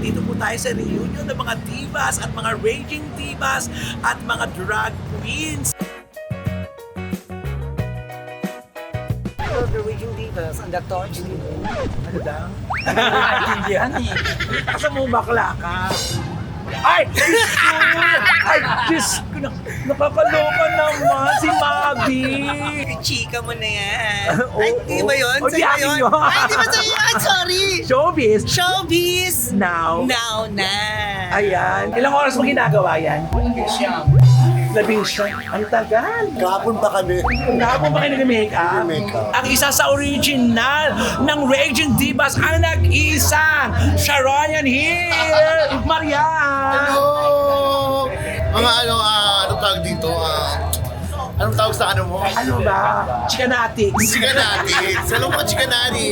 nandito po tayo sa reunion ng mga divas at mga raging divas at mga drag queens. The Raging Divas and the Torch Divas. Ano daw? Intindihan eh. Asa mo bakla ka? Ay! Diyos ko! Ay, Diyos ko! Nakakaloka naman si Mabi! Chika mo na yan. Ay, di ba yun? Oh, di Sa'yo akin yun? yun. Ay, di ba sa'yo yun? Sorry! Showbiz! Showbiz! Now. Now na! Ayan. Ilang oras mo ginagawa yan? 11. Ang tagal. Kahapon pa kami. Kahapon ba kayo nag-makeup? Nag-makeup. Ang isa sa original ng Raging Divas, ang nag-isang Sharon Hill! Marian! Hello! Mga anong tawag dito? Anong tawag sa ano mo? Ano ba? Chicanatics. Chicanati. Salong mga chicanati.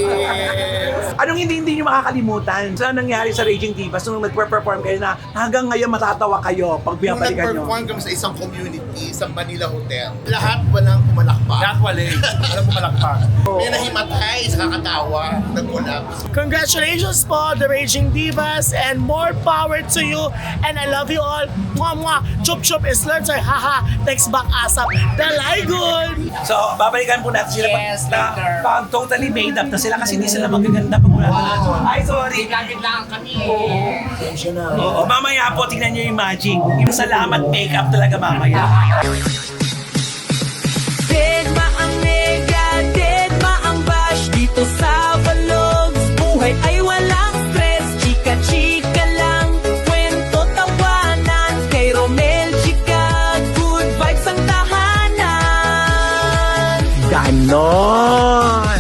Anong hindi nyo makakalimutan? Saan nangyari sa Raging Divas nung nagpe-perform kayo na hanggang ngayon matatawa kayo pag Nung binabalikan nyo? nag-perform kami sa isang community sa Manila Hotel, lahat walang pumalakpak. Lahat wala eh. Alam mo malakpak. May nahimatay sa kakatawa, nag-collapse. Congratulations po, the Raging Divas, and more power to you. And I love you all. Mwah, mwah. Chup chup is learned. Haha. Next back asap. Dalay good. So, babalikan po natin sila Yes, pag, later. pag totally made up na sila kasi hindi sila magaganda pag wala na. Ay, sorry. Biglang kami. Oo, mamaya po, tingnan nyo yung magic. Yung salamat makeup talaga mamaya. Deadma ang nega, deadma ang bash. Dito sa Vlogs, buhay ay walang stress. Chika-chika lang, kwento tawanan. Kay Romel Chika, good vibes ang tahanan. Ganon!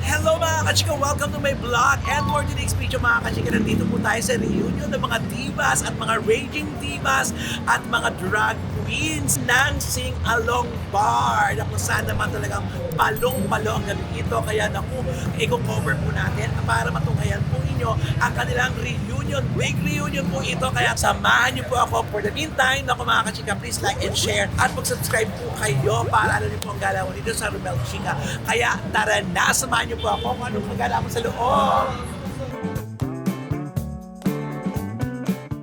Hello mga kachika! Welcome to my vlog! And for today's video mga kachika, nandito po tayo sa reunion ng mga divas at mga raging divas at mga drag queens ng Sing Along Bar na kung saan naman talagang palong-palo ang gabi ito. Kaya naku, i-cover po natin para matunghayan po inyo ang kanilang reunion. Big reunion po ito. Kaya samahan niyo po ako for the meantime. Naku mga kachika, please like and share at mag-subscribe po kayo para alam niyo po ang galawan dito sa Romel Chika. Kaya tara na, samahan niyo po ako kung anong magalaman sa loob.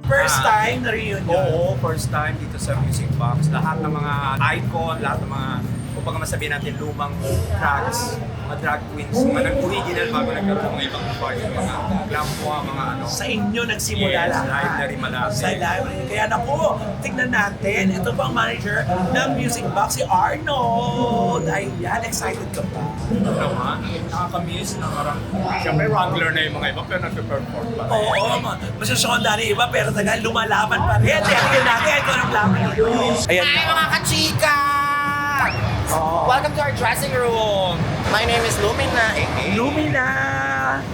First time na reunion. Oo, first time dito sa Music Box. Lahat ng mga icon, lahat ng mga, kung baga masabihin natin, lumang drags, mga drag queens, mga nag-original bago nagkaroon ng mga ibang part, mga glampo, mga ano. Sa inyo nagsimula Yes, lahat. live na rin malapit. Sa live. Kaya naku, tignan natin. Ito po ang manager ng Music Box, si Arnold. Ayan, excited ka pa. Ano naman, nakakamiss na parang, siyempre wrangler na yung mga iba, pero nag-perform pa rin. Oo, masusundan ni iba, pero tagal lumalaban pa rin. Tingnan natin kung anong laban nyo. Ayan Hi na. mga kachika! Oh. Welcome to our dressing room. My name is Lumina. Lumina!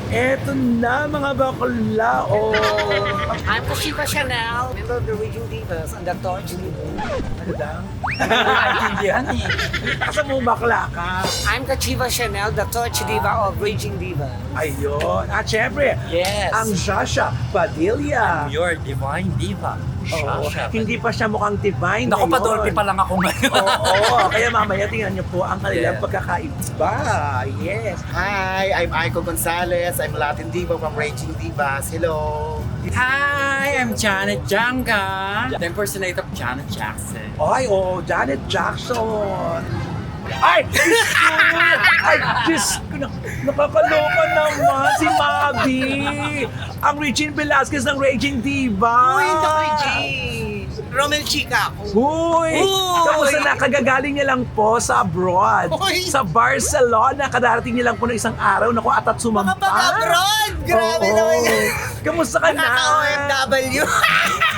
Eto na mga bakla, oh. I'm Kashipa Chanel. Member of the Raging Divas and the Torch Divas. Ano daw? Intindihan eh. Asa mo bakla ka? I'm Kashipa Chanel, the Torch Diva of Raging Diva. Ayun. At syempre, Yes. ang Shasha Padilla. Your divine diva. Oo, hindi pa siya mukhang divine Naku, ngayon. patulpi pa lang ako ngayon. Oo, kaya mamaya tingnan niyo po ang kanilang Yeah. pagkakaiba. Yes. Hi, I'm Aiko Gonzalez. I'm Latin Diva from Raging Divas. Hello. Hi, I'm Janet Janga, the impersonator of Janet Jackson. Ay, oh, Janet Jackson. Ay, Diyos ko! Ay, Diyos ko! Nakakaloka naman si Mabi! Ang Regine Velasquez ng Raging Diva! Uy, the Regine! Romel Chika ako. Huy! Huy! Kamusta na? Kagagaling niya lang po sa abroad. Huy! Sa Barcelona. Kadarating niya lang po ng isang araw. Naku, atat sumampa. Kapag-abroad! Grabe Oo. naman yan. Kamusta ka na? Nakaka-OFW.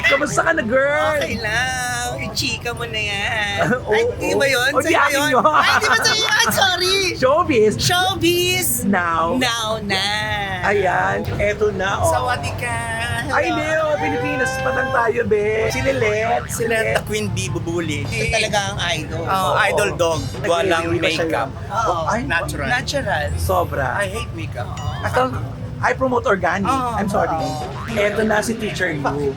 Kamusta ka na, girl? Okay lang. Chika mo na yan. Oo, Ay, di ba yun? oo. Di Sa'yo akin yun? yun. Ay, di ba sa'yo yun? Sorry. Showbiz. Showbiz! Now. Now na. Ayan, eto na. Oh. Sawadee ka. Ay, hindi. Oh, Pilipinas pa lang tayo, be. Si Lilet. Si Leta Queen Bee Bubuli. Ito talaga ang idol. Oh, idol dog. Walang Nagre-review ba siya makeup. lang? Oo. Ay, Natural. Natural. sobra. I hate makeup. Ito, I promote organic. I'm sorry. Eto na si Teacher Lu.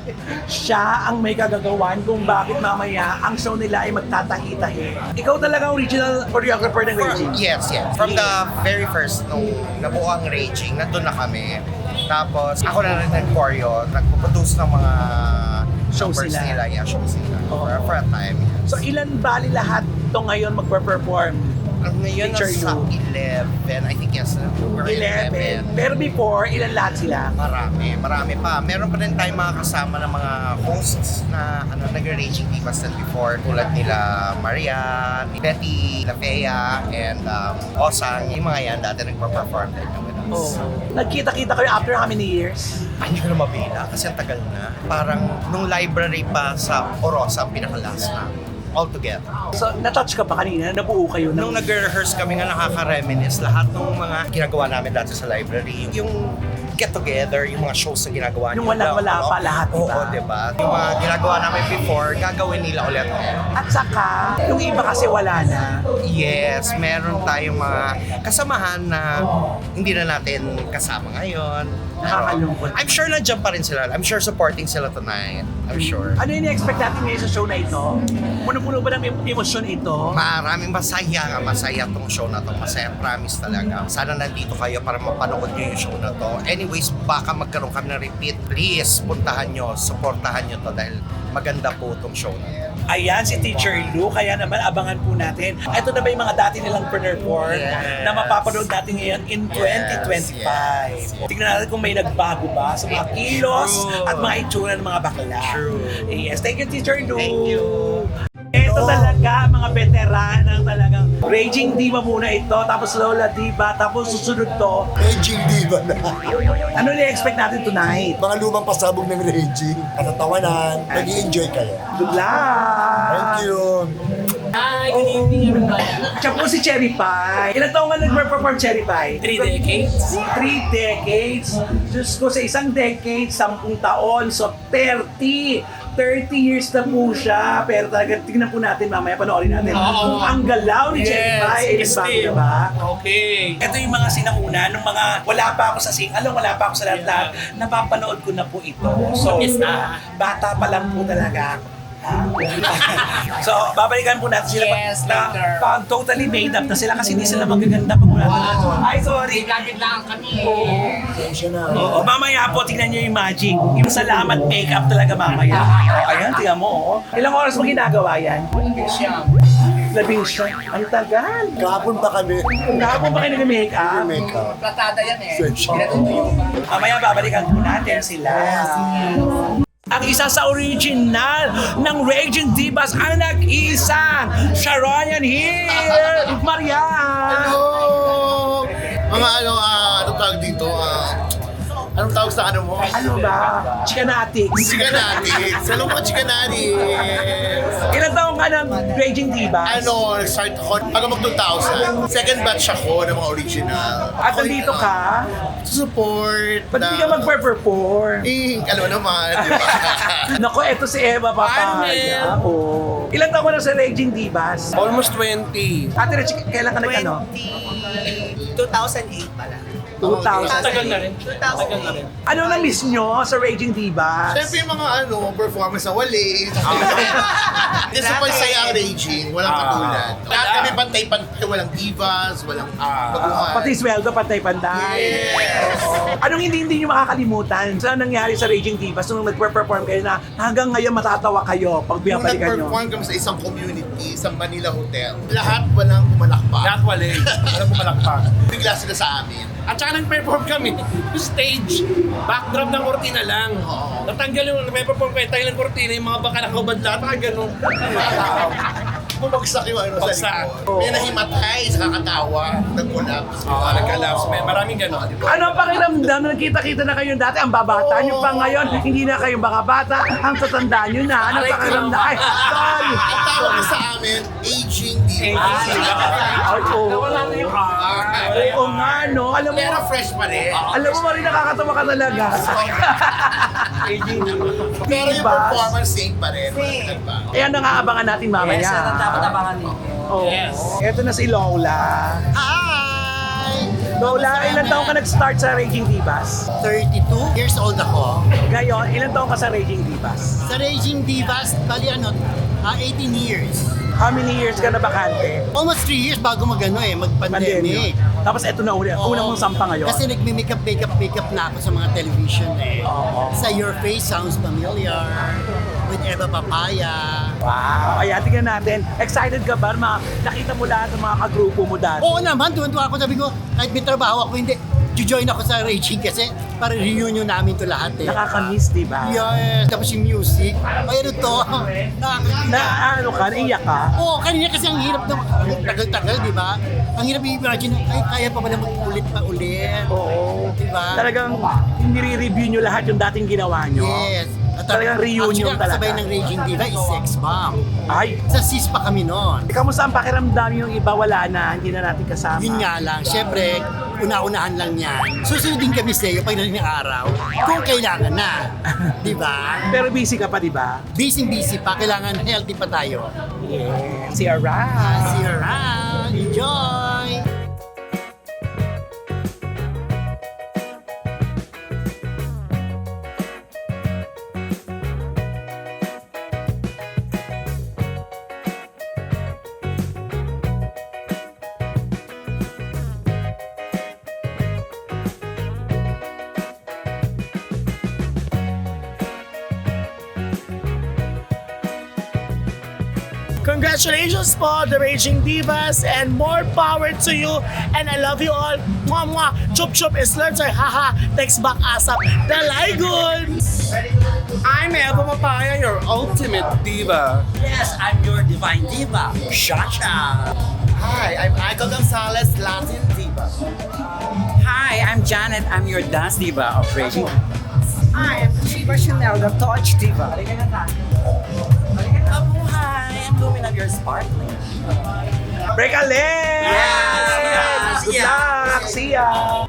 Siya ang may kagagawan kung bakit mamaya ang show nila ay magtatahi-tahi. Ikaw talaga ang original choreographer ng Raging. Yes. From the very first, nung nabuo ang Raging, nandun na kami. Tapos, ako na rin nag-choreo, nagpo-produce ng mga Shows numbers nila. nila. Yeah, shows nila. For a time. So ilan bali lahat to ngayon magpe-perform? Ngayon Teacher nasa Lu. 11, I think yes. We're 11. Pero before, ilan lahat sila? Marami pa. Meron pa rin tayong mga kasama ng mga hosts na nag-Raging Divas than before. Tulad nila Maria, Betty, Lafea, and Osang. Yung mga yan dati nagpa-perform din with us. Nagkita-kita kayo after how many years? Hindi ko na mabila kasi ang tagal na. Parang nung library pa sa Orosa, pinaka-last na. All together. So, na-touch ka pa kanina? Nabuo kayo ng... Nung nag-rehearse kami nga nakaka-reminisce lahat ng mga ginagawa namin dati sa library. Yung get-together, yung mga shows na ginagawa Yung nila. wala pa lahat, diba? Oo, diba? Yung mga ginagawa namin before, gagawin nila ulit. At saka, yung iba kasi wala na. Yes, meron tayong mga kasamahan na hindi na natin kasama ngayon. Nakakalungkot. I'm sure nandiyan pa rin sila. I'm sure supporting sila tonight. I'm sure. Ano yung expect natin ngayon sa show na ito? Puno-puno ba ng emosyon ito? Maraming masaya tong show na to. Masaya, promise talaga. Sana nandito kayo para mapanood nyo yung show na to. Anyways, baka magkaroon kami ng repeat. Please, puntahan nyo, supportahan nyo to dahil maganda po tong show na to. Ayan si Teacher Lu, kaya naman abangan po natin. Ito na ba yung mga dati nilang perform Yes. na mapapanood natin ngayon in 2025? Yes. Tingnan natin kung may nagbago ba sa mga kilos True. at mga itsura ng mga bakla. True. Yes, thank you Teacher Lu. Thank you. Ito talaga, mga veteranang talagang Raging Diva muna ito, tapos Lola Diva, tapos susunod to. Raging diva na. Ano na-expect natin tonight? Mga lumang pasabog ng Raging. Katatawanan. Nag-i-enjoy kayo. Good luck! Thank you. Hi, good evening everybody. Siya po si Cherry Pie. Ilang taon ka nag-perform Cherry Pie? 3 decades. 3 decades. Diyos ko, sa isang decade, 10 taon. So, 30 years na po siya. Pero talaga, tignan po natin mamaya, panoorin natin. Kung ang galaw ni Cherry Pie ay nagbago na ba? Okay. Ito yung mga sinauna, nung mga wala pa ako sa sing-along, wala pa ako sa lahat, napapanood ko na po ito. So, bata pa lang po talaga ako. So, babalikan po natin sila Yes, later. pag totally made up na sila kasi hindi sila magaganda pag wala na. Ay, sorry. Gamit lang kami. Pasensya na. Oo, mamaya po, tingnan nyo yung magic. Yung salamat makeup talaga mamaya. Oh, ayan, tingnan mo. Oh. Ilang oras mo ginagawa yan? Labing siya. Ang tagal. Kahapon pa kami. Kahapon ba kayo nag-makeup? Makeup. Platada yan eh. Pasensya. Mamaya babalikan po natin sila. Ang isa sa original ng Raging Divas ang nag-isang Sharoyan Hill! Marian! Hello! Mga anong tawag dito? Anong tawag sa ano mo? Ano ba? Chicanatics. Chicanatics. Alam mo, Chicanatics. Ilang taong ka ng Raging Divas? Nag-start ako hanggang mag-2000. Second batch ako ng mga original. At nandito ka? Support. Ba't hindi ka mag-perform? Ano naman, di ba? Naku, eto si Eva Papaya. Oh. Ilang taong ka na sa Raging Divas? Almost 20. Ate Rich, kailan ka nag-ano? 2008 pala. 2000. Tagal na rin. Tagal na rin. Ano na-miss nyo sa Raging Divas? Siyempre yung mga performance sa wali. Hindi sa pagsaya ang Raging, walang katulad. Lahat kami pantay-pantay, walang divas, walang baguhan. Pati sweldo, pantay-pantay. Yes! Anong hindi nyo makakalimutan? Saan nangyari sa Raging Divas nung nag-perform kayo na hanggang ngayon matatawa kayo pag Nung binabalikan nyo? nag-perform kami sa isang community, sa Manila Hotel, lahat walang pumalakpak. Lahat wala eh. Walang pumalakpak. Bigla sila sa amin. At saka nag-perform kami. Yung stage, backdrop ng kortina lang. Oo. Natanggal yung nag-perform kayo, tayo ng kortina, yung mga baka nakahubad lahat, mga ganun. Bumagsak yung ano sa Bagsak. likod. May nahimatay sa kakatawa, nag-collapse. Nag-collapse. May maraming ganun. Ano ang pakiramdam na nakita-kita na kayo dati? Ang babata nyo pa ngayon, hindi na kayo baka bata, ang tatanda nyo na. Ano ang pakiramdam? Ay, sorry! Ang tawag sa amin, aging divas. Ay, oo. Nawala na yung Oo nga, no? Alam mo, Pero fresh pa rin. alam mo, Marie, nakakatawa ka talaga. Pero yung Divas. performance same pa rin. Walang nagbago. Ayan ang aabangan natin mamaya. Yes, yan ang dapat abangan ninyo. Oh. Yes. Eto na si Lola. Hi! Lola, ilan taong ka nag-start sa Raging Divas? 32 years old ako. Ngayon, ilan taong ka sa Raging Divas? Sa Raging Divas, bali 18 years. How many years ka na bakante? Almost 3 years bago mag-pandemic. Tapos eto na unang mong sampa ngayon. Kasi nagme-makeup na ako sa mga television eh. Oo. Sa Your Face Sounds Familiar, with Eva Papaya. Wow! Kaya tingnan natin. Excited ka ba? Nakita mo lahat ng mga kagrupo mo dati? Oo naman, tuwan-tuwa ako. Sabi ko, kahit may trabaho ako, hindi. Join ako sa Raging kasi para reunion namin to lahat eh. Nakaka-miss, di ba? Yes, tapos yung music. Ay ano to? Na ano ka? Naiyak ka? Oo, kanina kasi ang hirap na tagal-tagal, di ba? Ang hirap i-imagine, ay kaya pa pala mag-ulit pa ulit. Oo. Di ba? Talagang nire-review nyo lahat yung dating ginawa nyo. Yes. At Talagang reunion actually, ang talaga. kasabay ng Raging Diva is Sex Bomb. Ay, Sa SIS pa kami noon. kamusta ang pakiramdam yung iba wala na, hindi na natin kasama? Yun nga lang, syempre, una-unahan lang yan. Susunod din kami sa'yo pagdating ng araw kung kailangan na. Di ba? Pero busy ka pa, di ba? Busy pa, kailangan healthy pa tayo. Yeah. See you around. See you around. Enjoy! Congratulations po, the Raging Divas, and more power to you. And I love you all. Mwah, mwah. Chup chup is Lurcher. Haha. Text back ASAP. Dalay good. I'm Eva Papaya, your ultimate diva. Yes, I'm your divine diva, Shasha. Hi, I'm Iko Gonzalez, Latin diva. Hi, I'm Janet. I'm your dance diva of Raging. I am Shiva Chanel, the Torch Diva. Hi, I'm Lumina, your sparkling. Break a leg! Yes! Good luck! See ya!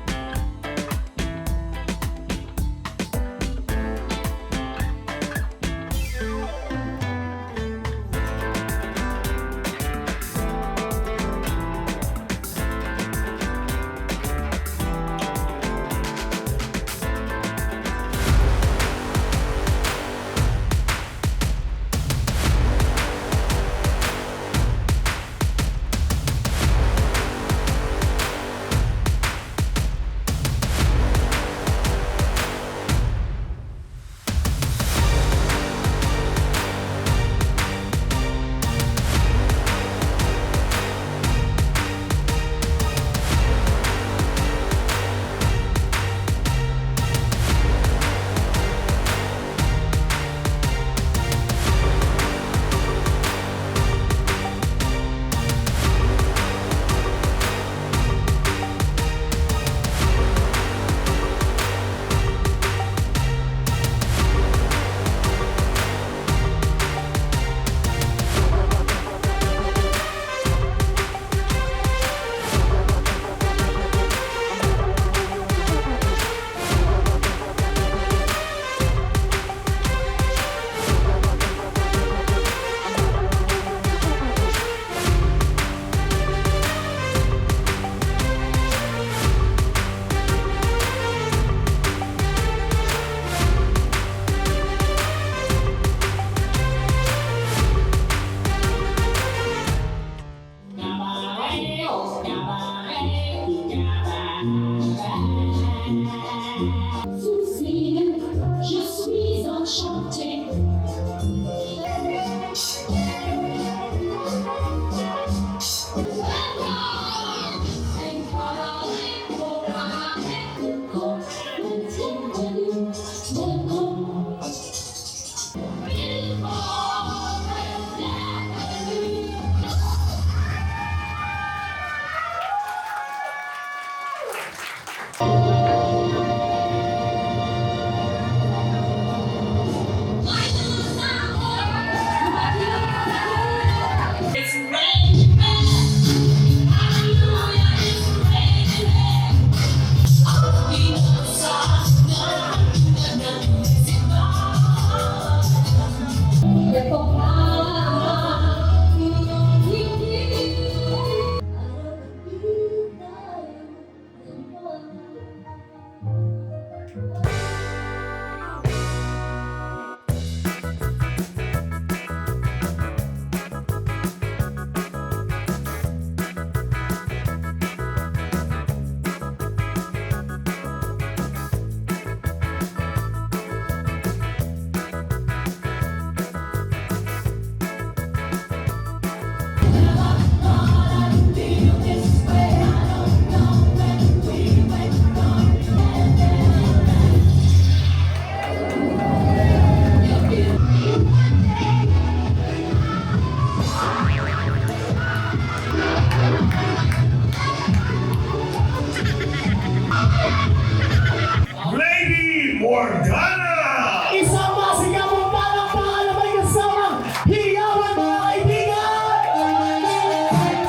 Isang masigaw mong palakpakan na may kasamang hiyawan mga kaibigan!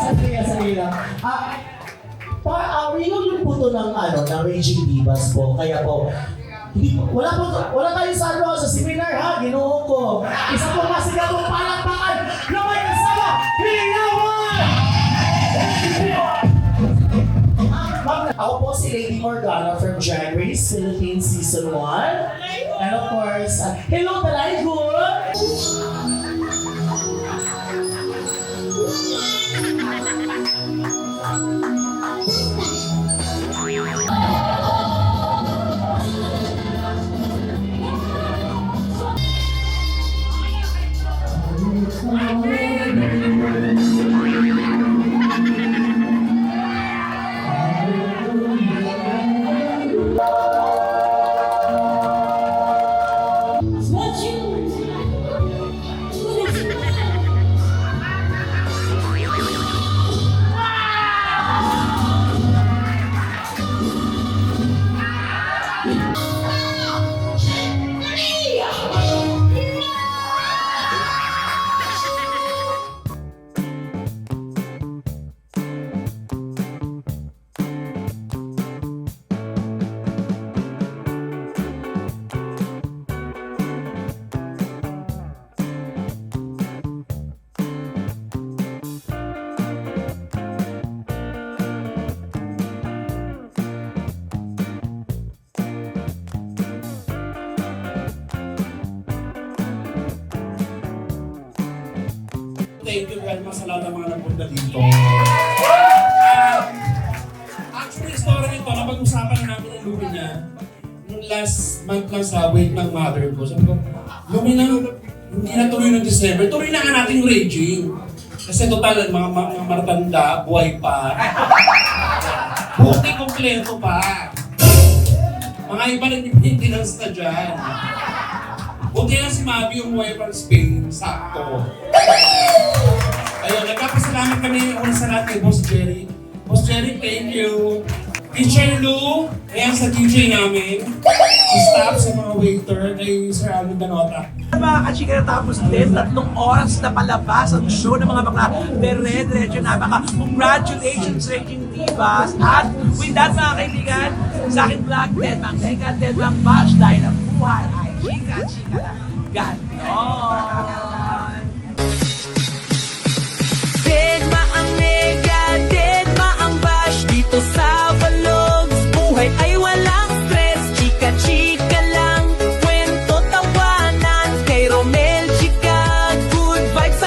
Sandali lang. Yung puto ng Raging Divas po. Kaya po, wala tayo sa seminar ha, ginoo ko. Isa pong masigaw mong palakpakan na may kasamang hiyawan! Ako po si Lady Morgana from Drag Race Philippines Season 1. And of course, hello Talaygood! Thank you very much sa lahat ng mga napunta dito. Actually, story nito, napag-usapan na namin ng Lumi niya nung last month lang sa wake ng mother ko. Sabi ko, Lumi na, hindi na tuloy ng December, tuloy na nga nating raging. Kasi total, mga maratanda, buhay pa. Buti kompleto pa. Mga iba nag-maintenance na dyan. Buti na si Mabi yung buhay from Spain, sakto. Ayun, nagpapasalamat kami una sa lahat kay Boss Jerry. Boss Jerry, thank you. Teacher Lou, ayan sa DJ namin. Si staff, sa mga waiter, kay Sir Alvin Danota. Mga kachika, natapos din 3 oras na palabas ang show ng mga bakla. Dire-diretso na baka. Congratulations, Raging Divas. At with that, mga kaibigan, sa aking vlog, Dead Bang Bash, dahil ang buhay ay chika-chika lang. Ganon.